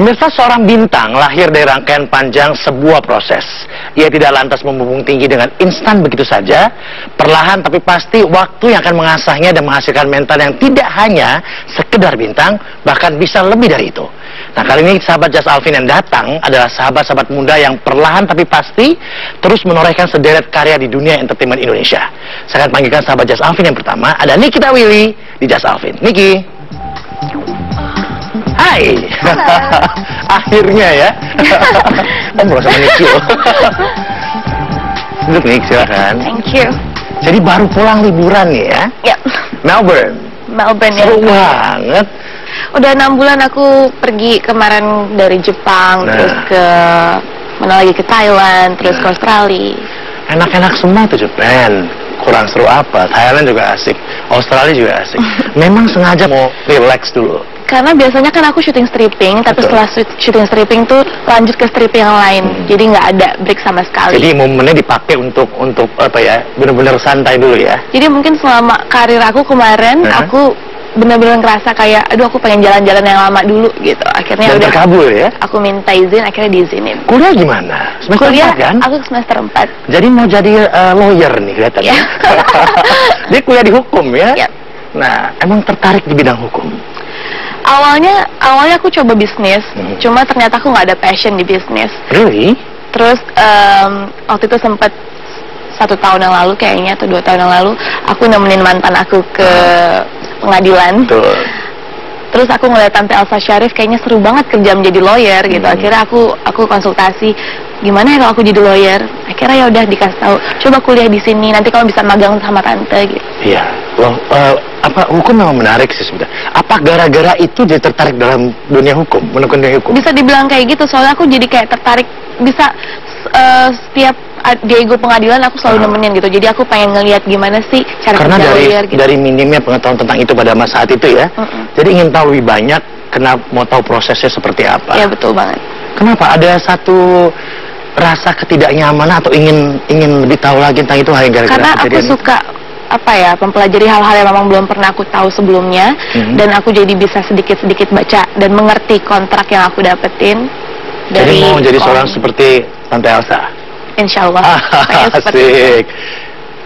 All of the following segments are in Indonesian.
Pemirsa, seorang bintang lahir dari rangkaian panjang sebuah proses. Ia tidak lantas membumbung tinggi dengan instan begitu saja. Perlahan tapi pasti waktu yang akan mengasahnya dan menghasilkan mental yang tidak hanya sekedar bintang, bahkan bisa lebih dari itu. Nah, kali ini sahabat Jas Alvin yang datang adalah sahabat-sahabat muda yang perlahan tapi pasti terus menorehkan sederet karya di dunia entertainment Indonesia. Saya akan panggilkan sahabat Jas Alvin yang pertama, ada Nikita Willy di Jas Alvin. Niki. Hai. Akhirnya ya. Ngobrol sama Niki. Duduk Nik, silakan. Thank you. Jadi baru pulang liburan nih ya? Ya. Melbourne ya. Seru banget. Udah 6 bulan aku pergi kemarin dari Jepang, terus ke mana lagi, ke Thailand, terus ke Australia. Enak-enak semua tuh Japan. Kurang seru apa? Thailand juga asik, Australia juga asik. Memang sengaja mau relax dulu. Karena biasanya kan aku syuting stripping, tapi setelah syuting stripping tuh lanjut ke stripping yang lain. Jadi nggak ada break sama sekali. Jadi momennya dipakai untuk apa ya? Bener-bener santai dulu ya. Jadi mungkin selama karir aku kemarin, aku bener-bener ngerasa kayak, aduh aku pengen jalan-jalan yang lama dulu gitu. Akhirnya udah terkabul ya. Aku minta izin, akhirnya diizinin. Kuliah gimana? Semester kuliah 4 kan? Aku semester 4. Jadi mau jadi lawyer nih kelihatannya. Dia kuliah di hukum ya. Nah, emang tertarik di bidang hukum? Awalnya aku coba bisnis, cuma ternyata aku nggak ada passion di bisnis. Really? Terus waktu itu sempat 1 tahun yang lalu kayaknya, atau 2 tahun yang lalu, aku nemenin mantan aku ke pengadilan. Betul. Terus aku ngeliat Tante Elsa Syarif kayaknya seru banget kerja menjadi lawyer gitu. Akhirnya aku konsultasi, gimana ya kalau aku jadi lawyer? Akhirnya ya udah dikasih tahu, coba kuliah di sini, nanti kamu bisa magang sama tante gitu. Iya. Loh, hukum memang menarik sih sebenarnya. Apa gara-gara itu dia tertarik dalam dunia hukum, menekuni dunia hukum? Bisa dibilang kayak gitu, soalnya aku jadi kayak tertarik, bisa setiap Diego pengadilan aku selalu nemenin gitu. Jadi aku pengen ngelihat gimana sih cara kerja lawyer gitu. Dari minimnya pengetahuan tentang itu pada masa saat itu ya. Jadi ingin tahu lebih banyak, mau tahu prosesnya seperti apa. Iya, betul banget. Kenapa? Ada satu rasa ketidaknyamanan atau ingin lebih tahu lagi tentang itu hingga karena aku suka mempelajari hal-hal yang memang belum pernah aku tahu sebelumnya, dan aku jadi bisa sedikit-sedikit baca dan mengerti kontrak yang aku dapetin. Jadi mau jadi seorang seperti Tante Elsa? Insya Allah. Asik.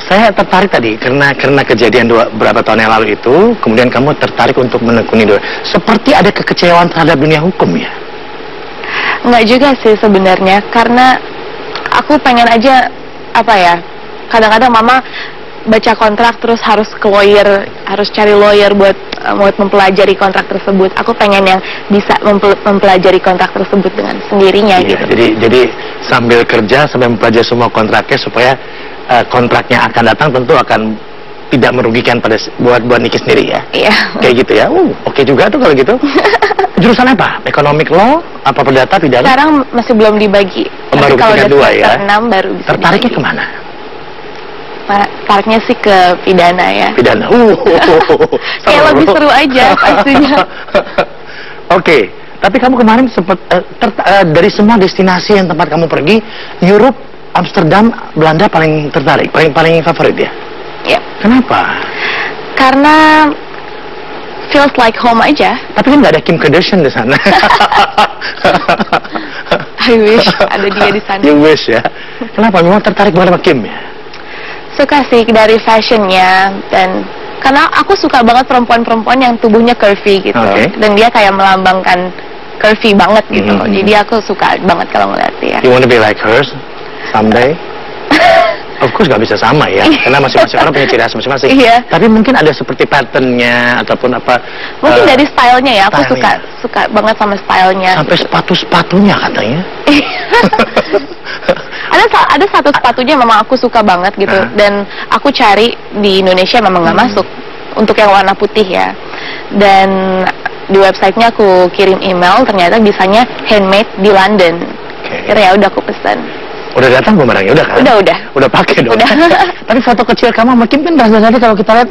Saya tertarik tadi karena kejadian beberapa tahun yang lalu itu, kemudian kamu tertarik untuk menekuni dunia. Seperti ada kekecewaan terhadap dunia hukum ya? Enggak juga sih sebenarnya, karena aku pengen aja kadang-kadang mama baca kontrak terus harus ke lawyer, harus cari lawyer buat mempelajari kontrak tersebut. Aku pengen yang bisa mempelajari kontrak tersebut dengan sendirinya gitu. Jadi sambil kerja sambil mempelajari semua kontraknya supaya kontraknya akan datang tentu akan tidak merugikan buat Niki sendiri ya. Iya. Kayak gitu ya. Oke juga tuh kalau gitu. Jurusan apa? Economic law, apa perdata, pidana? Sekarang masih belum dibagi. Baru kalau udah semester 6 baru bisa. Tertariknya kemana? Tariknya sih ke pidana ya. Pidana. Kayak lebih seru aja pastinya. Oke. Tapi kamu kemarin sempat dari semua destinasi yang tempat kamu pergi, Europe, Amsterdam, Belanda paling tertarik, paling favorit ya? Iya. Kenapa? Karena feels like home aja. Tapi kan nggak ada Kim Kardashian di sana. I wish ada dia di sana. You wish ya. Kenapa? Memang tertarik banget sama Kim ya? Suka sih dari fashionnya, dan karena aku suka banget perempuan-perempuan yang tubuhnya curvy gitu, dan dia kayak melambangkan curvy banget gitu. Jadi aku suka banget kalau ngeliat dia. You wanna be like hers someday? Of course gak bisa sama ya, karena masing-masing orang punya ciri khas masing-masing. Tapi mungkin ada seperti patternnya ataupun apa? Mungkin dari stylenya ya, aku suka banget sama stylenya. Sampai sepatu-sepatunya katanya. Ada satu sepatunya memang aku suka banget gitu, dan aku cari di Indonesia memang nggak masuk untuk yang warna putih ya. Dan di websitenya aku kirim email, ternyata bisanya handmade di London. Akhirnya ya udah aku pesan. Udah datang belum barangnya? Udah kan? Udah pakai dong. Udah. Tapi foto kecil kamu makin kan rasanya kalau kita lihat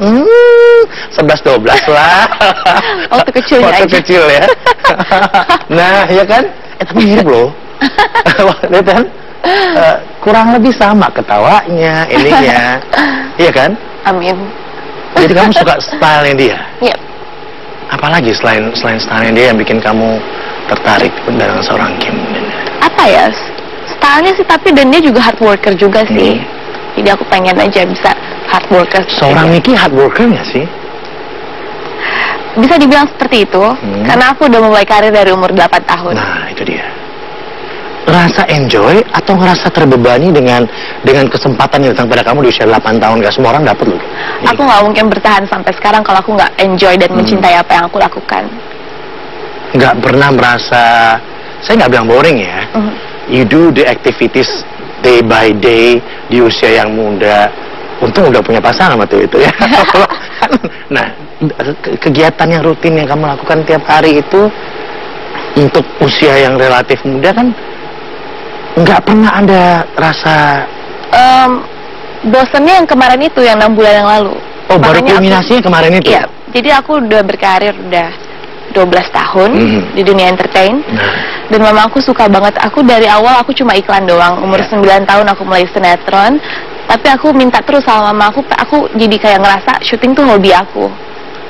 11-12 lah. Waktu kecilnya Waktu aja. kecil ya. Nah, ya kan? Tapi mirip loh. Lihat kan? Kurang lebih sama ketawanya, ininya. Iya kan? Amin. Jadi kamu suka stylenya dia? Iya. Apalagi selain stylenya dia yang bikin kamu tertarik dengan seorang Kim? Apa ya, stylenya sih, tapi dan dia juga hard worker juga sih. Jadi aku pengen aja bisa hard worker. Seorang Nicky hard worker nggak sih? Bisa dibilang seperti itu, karena aku udah mulai karir dari umur 8 tahun. Nah, itu dia. Rasa enjoy atau ngerasa terbebani dengan kesempatan yang datang pada kamu di usia 8 tahun? Gak semua orang dapat loh. Aku nggak mungkin bertahan sampai sekarang kalau aku nggak enjoy dan mencintai apa yang aku lakukan. Nggak pernah merasa, saya nggak bilang boring ya. You do the activities day by day di usia yang muda. Untung udah punya pasangan waktu itu ya. Nah, kegiatan yang rutin yang kamu lakukan tiap hari itu untuk usia yang relatif muda kan nggak pernah ada rasa bosennya yang kemarin itu, yang 6 bulan yang lalu. Oh, baru kulminasinya kemarin itu? Iya, jadi aku udah berkarir udah 12 tahun di dunia entertain. Dan memang aku suka banget. Aku dari awal aku cuma iklan doang. Umur 9 tahun aku mulai sinetron. Tapi aku minta terus sama mama aku jadi kayak ngerasa syuting tuh hobi aku.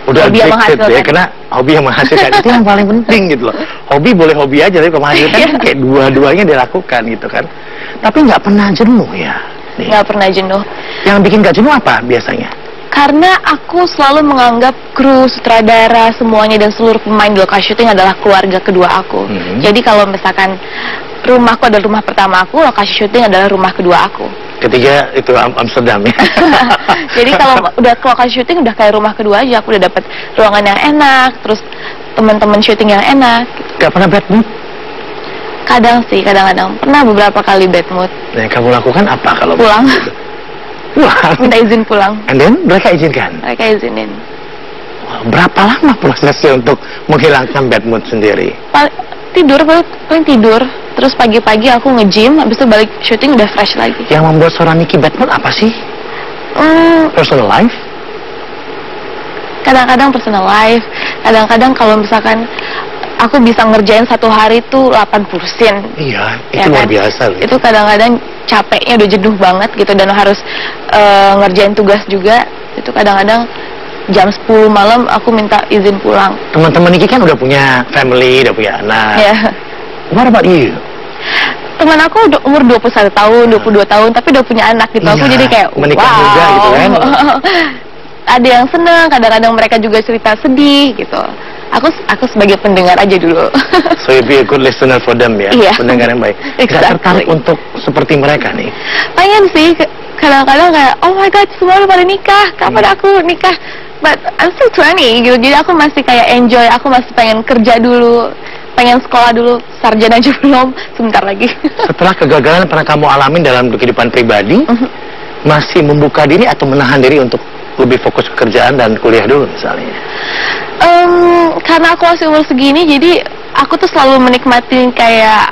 Udah hobi yang menghasilkan ya, karena hobi yang menghasilkan itu yang paling penting gitu loh. Hobi boleh hobi aja, tapi kalau menghasilkan kan kayak dua-duanya dilakukan gitu kan. Tapi nggak pernah jenuh ya? Nggak pernah jenuh. Yang bikin nggak jenuh apa biasanya? Karena aku selalu menganggap kru, sutradara, semuanya dan seluruh pemain di lokasi syuting adalah keluarga kedua aku. Jadi kalau misalkan rumahku adalah rumah pertama aku, lokasi syuting adalah rumah kedua aku. Ketiga itu Amsterdam ya. Jadi kalau udah ke lokasi syuting udah kayak rumah kedua aja. Aku udah dapet ruangan yang enak, terus teman-teman syuting yang enak. Gak pernah bad mood? Kadang sih, kadang-kadang pernah beberapa kali bad mood. Nah, yang kamu lakukan apa kalau pulang? Pulang? Minta izin pulang. And then mereka izinkan? Mereka izinin. Berapa lama prosesnya untuk menghilangkan bad mood sendiri? Tidur, paling tidur. Terus pagi-pagi aku nge-gym, habis itu balik syuting udah fresh lagi. Yang membuat seorang Nicky bad mood apa sih? Personal life? Kadang-kadang personal life. Kadang-kadang kalau misalkan aku bisa ngerjain satu hari itu 80 scene. Iya, itu ya luar kan? biasa loh. Itu kadang-kadang capeknya udah jenuh banget gitu, dan harus ngerjain tugas juga. Itu kadang-kadang jam 10 malam aku minta izin pulang. Teman-teman Nicky kan udah punya family, udah punya anak. Yeah. What about you? Teman aku udah umur 21 tahun, 22 tahun, tapi udah punya anak gitu. Aku jadi kayak menikah muda gitu kan. Ada yang seneng, kadang-kadang mereka juga cerita sedih gitu. Aku sebagai pendengar aja dulu. So you be a good listener for them ya, pendengar yang baik. Gak tertarik untuk seperti mereka nih? Pengen sih, kadang-kadang kayak, oh my god, semua udah pada nikah, kapan aku nikah? But I'm still 20 gitu, jadi aku masih kayak enjoy, aku masih pengen kerja dulu, pengen sekolah dulu, sarjana aja belum, sebentar lagi. Setelah kegagalan pernah kamu alamin dalam kehidupan pribadi, masih membuka diri atau menahan diri untuk lebih fokus ke kerjaan dan kuliah dulu misalnya? Karena aku masih umur segini, jadi aku tuh selalu menikmatin kayak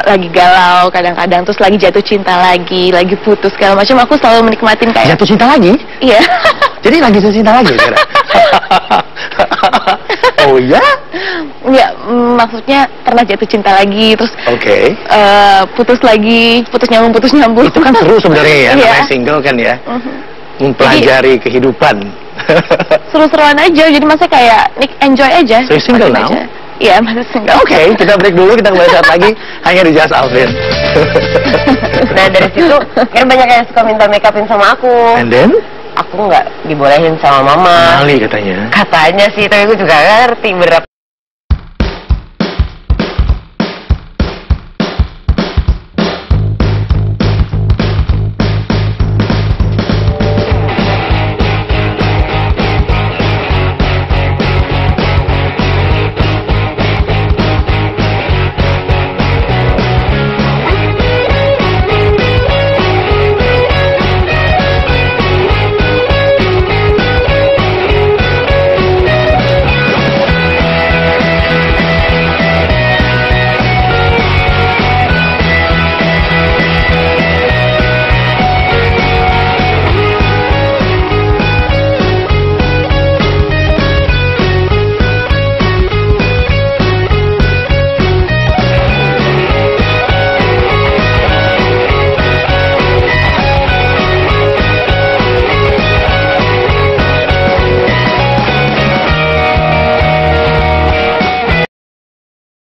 lagi galau kadang-kadang, terus lagi jatuh cinta lagi putus segala macam, aku selalu menikmatin kayak jatuh cinta lagi? Iya. Jadi lagi jatuh cinta lagi kira? Oh ya? Ya, maksudnya pernah jatuh cinta lagi, terus putus lagi, putus nyambung. Itu kan seru sebenarnya ya, namanya single kan ya. Mempelajari kehidupan. Seru-seruan aja, jadi masa kayak enjoy aja. So you single now? Iya, masih single. Oke, kita break dulu, kita kembali saat lagi hanya di Just Alvin. Nah dari situ kan banyak yang suka minta make upin sama aku. And then? Aku nggak dibolehin sama mama. Mali katanya. Katanya sih, tapi aku juga ngerti berapa